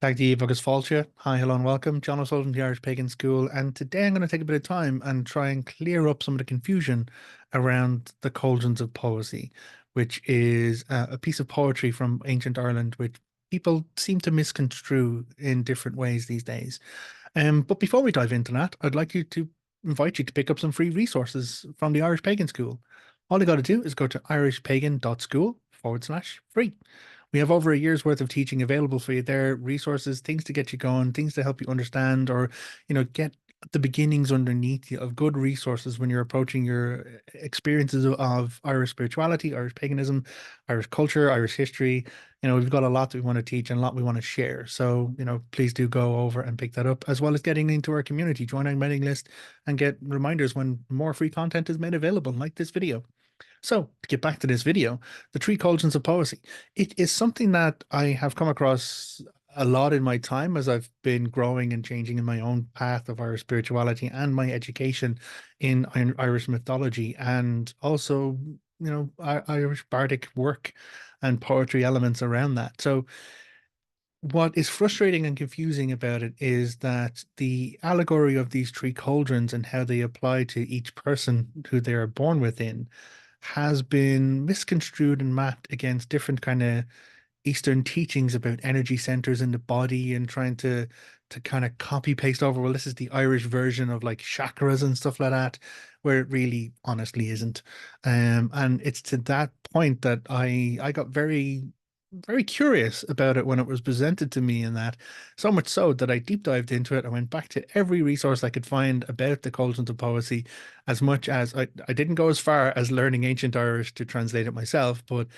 Tag the Agus Fáilte. Hi, hello, and welcome. John O'Sullivan, the Irish Pagan School. And today I'm going to take a bit of time and try and clear up some of the confusion around the Cauldrons of Poesy, which is a piece of poetry from ancient Ireland, which people seem to misconstrue in different ways these days. But before we dive into that, I'd like you to invite you to pick up some free resources from the Irish Pagan School. All you got to do is go to irishpagan.school/free. We have over a year's worth of teaching available for you there, resources, things to get you going, things to help you understand or, get the beginnings underneath you of good resources when you're approaching your experiences of Irish spirituality, Irish paganism, Irish culture, Irish history. We've got a lot that we want to teach and a lot we want to share. So, please do go over and pick that up, as well as getting into our community, join our mailing list, and get reminders when more free content is made available, like this video. So, to get back to this video, the three cauldrons of poesy. It is something that I have come across a lot in my time as I've been growing and changing in my own path of Irish spirituality and my education in Irish mythology, and also, Irish bardic work and poetry elements around that. So, what is frustrating and confusing about it is that the allegory of these three cauldrons and how they apply to each person who they are born within has been misconstrued and mapped against different kind of Eastern teachings about energy centers in the body and trying to kind of copy paste over, well, this is the Irish version of like chakras and stuff like that, where it really honestly isn't. And it's to that point that I got very curious about it when it was presented to me, in that so much so that I deep dived into it. I went back to every resource I could find about the Cauldrons of Poesy, as much as I didn't go as far as learning ancient Irish to translate it myself, but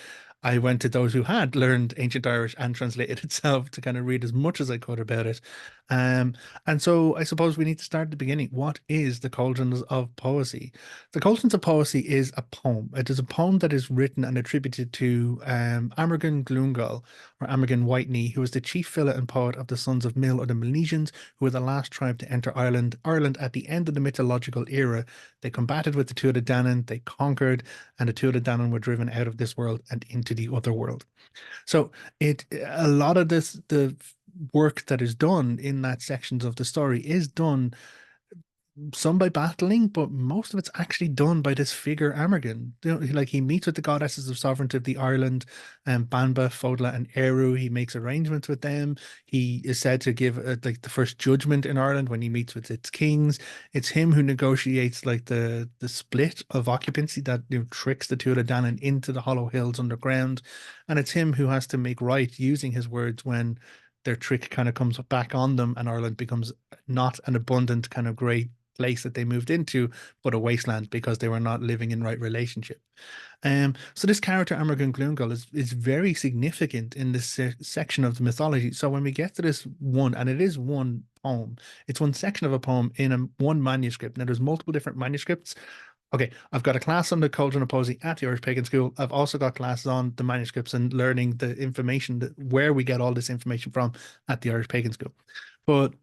I went to those who had learned ancient Irish and translated itself to kind of read as much as I could about it. Um, and so I suppose we need to start at the beginning. What is the Cauldrons of Poesy? The Cauldrons of Poesy is a poem. It is a poem that is written and attributed to Amergin Glungal, or Amergin Whiteney, who was the chief filler and poet of the sons of Mill or the Milesians, who were the last tribe to enter Ireland. Ireland at the end of the mythological era. They combated with the Tuatha De Danann, they conquered, and the Tuatha De Danann were driven out of this world and into the other world. So a lot of the work that is done in that sections of the story is done, some by battling, but most of it's actually done by this figure Amergin. Like, he meets with the goddesses of sovereignty of the Ireland, Banba, Fodla, and Eru. He makes arrangements with them. He is said to give like the first judgment in Ireland when he meets with its kings. It's him who negotiates like the split of occupancy that tricks the Tuatha De Danann into the Hollow Hills underground, and it's him who has to make right using his words when their trick kind of comes back on them and Ireland becomes not an abundant kind of great place that they moved into, but a wasteland because they were not living in right relationship. So this character Amergin Glungal is very significant in this section of the mythology. So when we get to this one, and it is one poem, it's one section of a poem in one manuscript. Now there's multiple different manuscripts. Okay, I've got a class on the Cauldron of Poesy at the Irish Pagan School. I've also got classes on the manuscripts and learning the information, where we get all this information from at the Irish Pagan School. But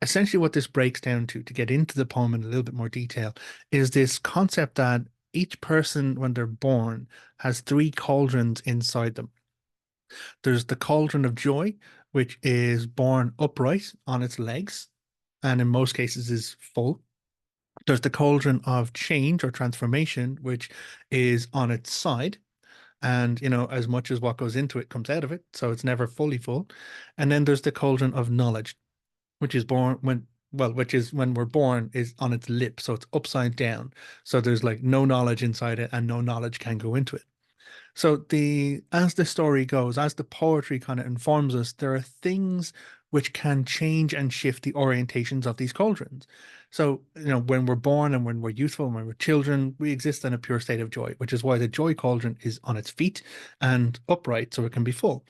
essentially what this breaks down to get into the poem in a little bit more detail, is this concept that each person, when they're born, has three cauldrons inside them. There's the cauldron of joy, which is born upright on its legs, and in most cases is full. There's the cauldron of change or transformation, which is on its side. And, as much as what goes into it comes out of it. So it's never fully full. And then there's the cauldron of knowledge, which is born when, well, which is when we're born, is on its lip. So it's upside down. So there's like no knowledge inside it and no knowledge can go into it. So as the story goes, as the poetry kind of informs us, there are things which can change and shift the orientations of these cauldrons. So, when we're born and when we're youthful and when we're children, we exist in a pure state of joy, which is why the joy cauldron is on its feet and upright so it can be full.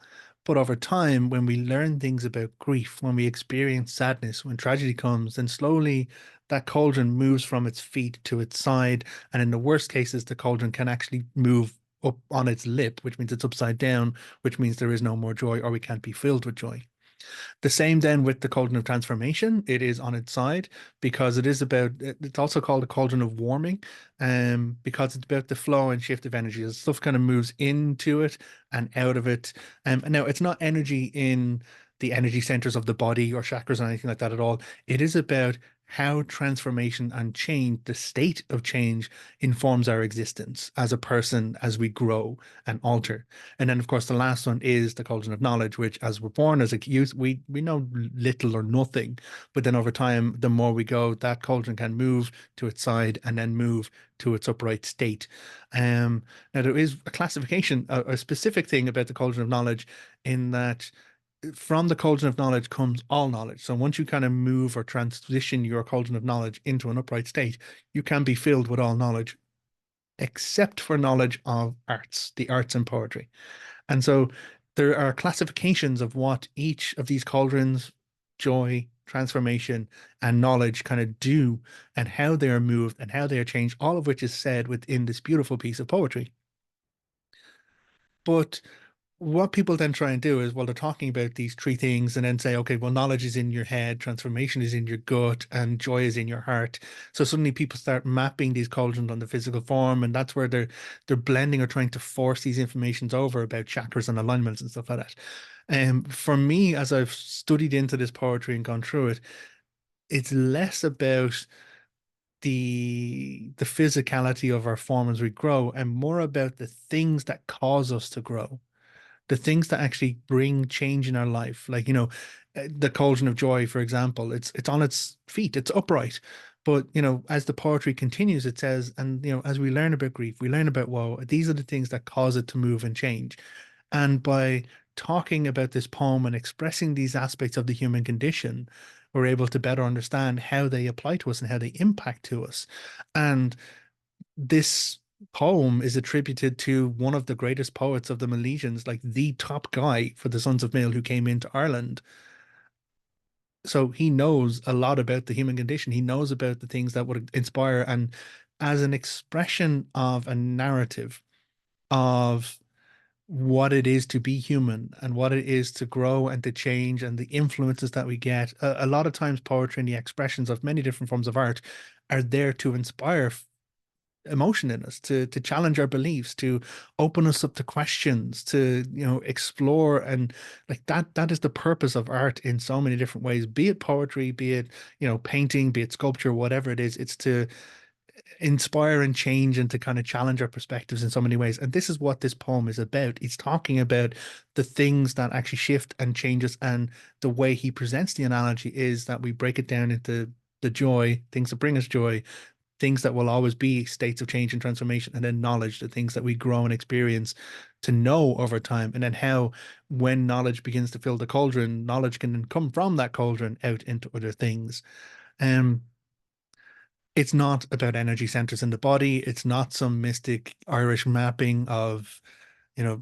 But over time, when we learn things about grief, when we experience sadness, when tragedy comes, then slowly that cauldron moves from its feet to its side. And in the worst cases, the cauldron can actually move up on its lip, which means it's upside down, which means there is no more joy, or we can't be filled with joy. The same then with the cauldron of transformation. It is on its side because it's also called a cauldron of warming, because it's about the flow and shift of energy. As stuff kind of moves into it and out of it. And now it's not energy in the energy centers of the body or chakras or anything like that at all. It is about how transformation and change, the state of change, informs our existence as a person as we grow and alter. And then, of course, the last one is the cauldron of knowledge, which, as we're born as a youth, we know little or nothing. But then over time, the more we go, that cauldron can move to its side and then move to its upright state. Now, there is a classification, a specific thing about the cauldron of knowledge, in that from the cauldron of knowledge comes all knowledge. So once you kind of move or transition your cauldron of knowledge into an upright state, you can be filled with all knowledge, except for knowledge of arts, the arts and poetry. And so there are classifications of what each of these cauldrons, joy, transformation, and knowledge kind of do, and how they are moved and how they are changed, all of which is said within this beautiful piece of poetry. But what people then try and do is, well, they're talking about these three things and then say, okay, well, knowledge is in your head, transformation is in your gut, and joy is in your heart. So suddenly people start mapping these cauldrons on the physical form, and that's where they're blending or trying to force these informations over about chakras and alignments and stuff like that. For me, as I've studied into this poetry and gone through it, it's less about the physicality of our form as we grow and more about the things that cause us to grow, the things that actually bring change in our life. Like, the cauldron of joy, for example, it's on its feet, it's upright. But, as the poetry continues, it says, and, as we learn about grief, we learn about woe, these are the things that cause it to move and change. And by talking about this poem and expressing these aspects of the human condition, we're able to better understand how they apply to us and how they impact to us. And this poem is attributed to one of the greatest poets of the Milesians, like the top guy for the Sons of Mail who came into Ireland. So he knows a lot about the human condition. He knows about the things that would inspire, and as an expression of a narrative of what it is to be human and what it is to grow and to change and the influences that we get. A lot of times, poetry and the expressions of many different forms of art are there to inspire emotion in us, to challenge our beliefs, to open us up to questions, to explore. And like that is the purpose of art in so many different ways, be it poetry, be it painting, be it sculpture, whatever it is. It's to inspire and change and to kind of challenge our perspectives in so many ways. And this is what this poem is about. It's talking about the things that actually shift and change us. And the way he presents the analogy is that we break it down into the joy, things that bring us joy, things that will always be states of change and transformation, and then knowledge, the things that we grow and experience to know over time. And then how, when knowledge begins to fill the cauldron, knowledge can then come from that cauldron out into other things. Um, it's not about energy centers in the body. It's not some mystic Irish mapping of,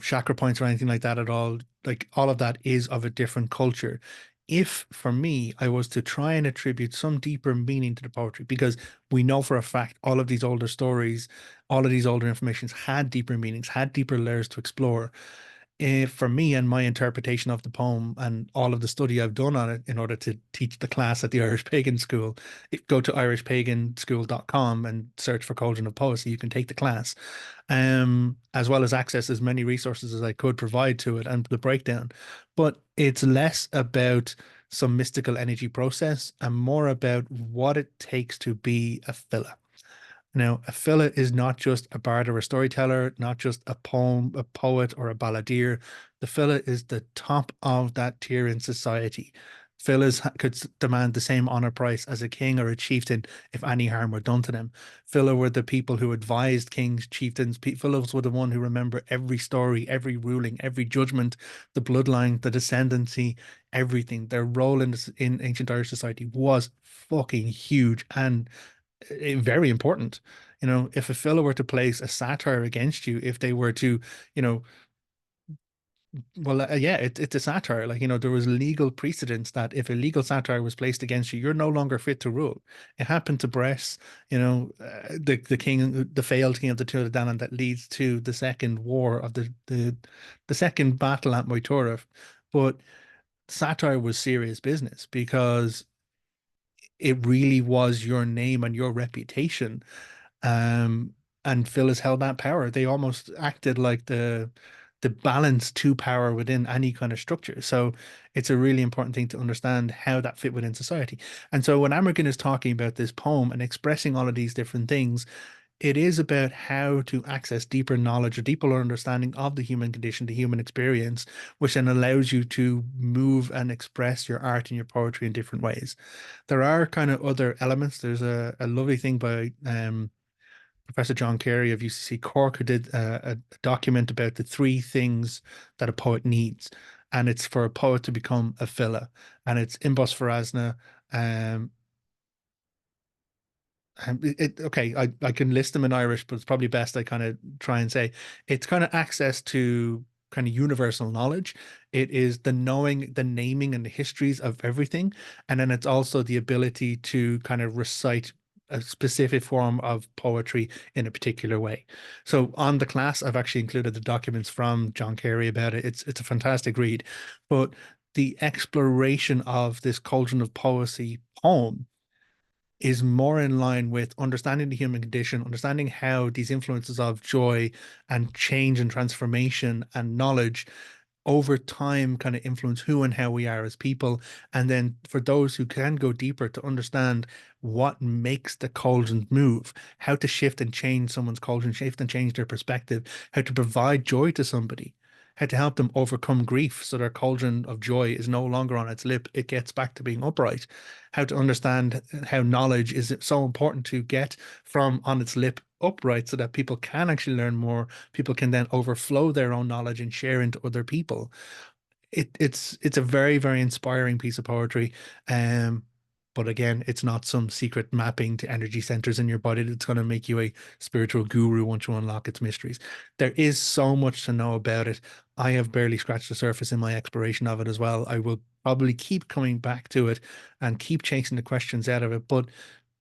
chakra points or anything like that at all. Like, all of that is of a different culture. If for me, I was to try and attribute some deeper meaning to the poetry, because we know for a fact all of these older stories, all of these older informations had deeper meanings, had deeper layers to explore. For me and my interpretation of the poem and all of the study I've done on it in order to teach the class at the Irish Pagan School, go to irishpaganschool.com and search for Cauldron of Poesy. You can take the class, as well as access as many resources as I could provide to it and the breakdown. But it's less about some mystical energy process and more about what it takes to be a filler. Now, a filler is not just a bard or a storyteller, not just a poem, a poet, or a balladeer. The filler is the top of that tier in society. Fillers could demand the same honor price as a king or a chieftain if any harm were done to them. Filler were the people who advised kings, chieftains. Fillers were the one who remember every story, every ruling, every judgment, the bloodline, the descendancy, everything. Their role in ancient Irish society was fucking huge and very important. If a fellow were to place a satire against you, if they were to, you know, well, yeah, it's a satire. Like, there was legal precedence that if a legal satire was placed against you, you're no longer fit to rule. It happened to Bress, the king, the failed king of the Tuatha De Danann, that leads to the second war of the second battle at Moyturah. But satire was serious business because it really was your name and your reputation. Um, and Phyllis held that power. They almost acted like the balance to power within any kind of structure. So it's a really important thing to understand how that fit within society. And so when Amerkin is talking about this poem and expressing all of these different things, it is about how to access deeper knowledge, a deeper understanding of the human condition, the human experience, which then allows you to move and express your art and your poetry in different ways. There are kind of other elements. There's a lovely thing by Professor John Carey of UCC Cork, who did a document about the three things that a poet needs. And it's for a poet to become a filler. And it's imbos phrasna, um, okay, I can list them in Irish, but it's probably best I kind of try and say it's kind of access to kind of universal knowledge. It is the knowing, the naming, and the histories of everything. And then it's also the ability to kind of recite a specific form of poetry in a particular way. So on the class, I've actually included the documents from John Carey about it. It's a fantastic read. But the exploration of this Cauldron of Poesy poem is more in line with understanding the human condition, understanding how these influences of joy and change and transformation and knowledge over time kind of influence who and how we are as people. And then for those who can go deeper to understand what makes the cauldron move, how to shift and change someone's cauldron, shift and change their perspective, how to provide joy to somebody, how to help them overcome grief so their cauldron of joy is no longer on its lip, it gets back to being upright, how to understand how knowledge is so important to get from on its lip upright so that people can actually learn more, people can then overflow their own knowledge and share into other people. It's a very, very inspiring piece of poetry. But again, it's not some secret mapping to energy centers in your body that's going to make you a spiritual guru once you unlock its mysteries. There is so much to know about it. I have barely scratched the surface in my exploration of it as well. I will probably keep coming back to it and keep chasing the questions out of it, but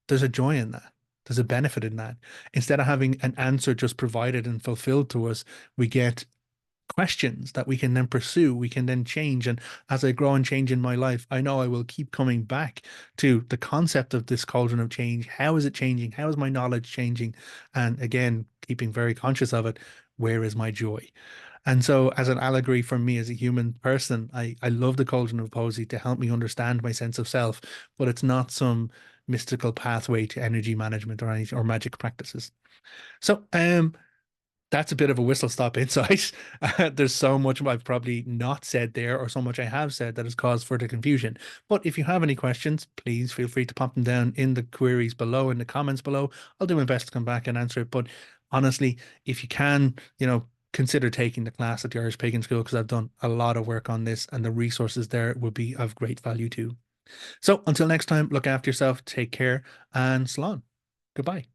there's a joy in that. There's a benefit in that. Instead of having an answer just provided and fulfilled to us, we get questions that we can then pursue, we can then change. And as I grow and change in my life, I know I will keep coming back to the concept of this cauldron of change. How is it changing? How is my knowledge changing? And again, keeping very conscious of it, where is my joy? And so, as an allegory for me as a human person, I love the Cauldron of Poesy to help me understand my sense of self, but it's not some mystical pathway to energy management or any or magic practices. So, that's a bit of a whistle stop insight. There's so much I've probably not said there, or so much I have said that has caused further confusion. But if you have any questions, please feel free to pop them down in the queries below, in the comments below. I'll do my best to come back and answer it. But honestly, if you can, consider taking the class at the Irish Pagan School, because I've done a lot of work on this and the resources there would be of great value too. So until next time, look after yourself, take care, and salon. Goodbye.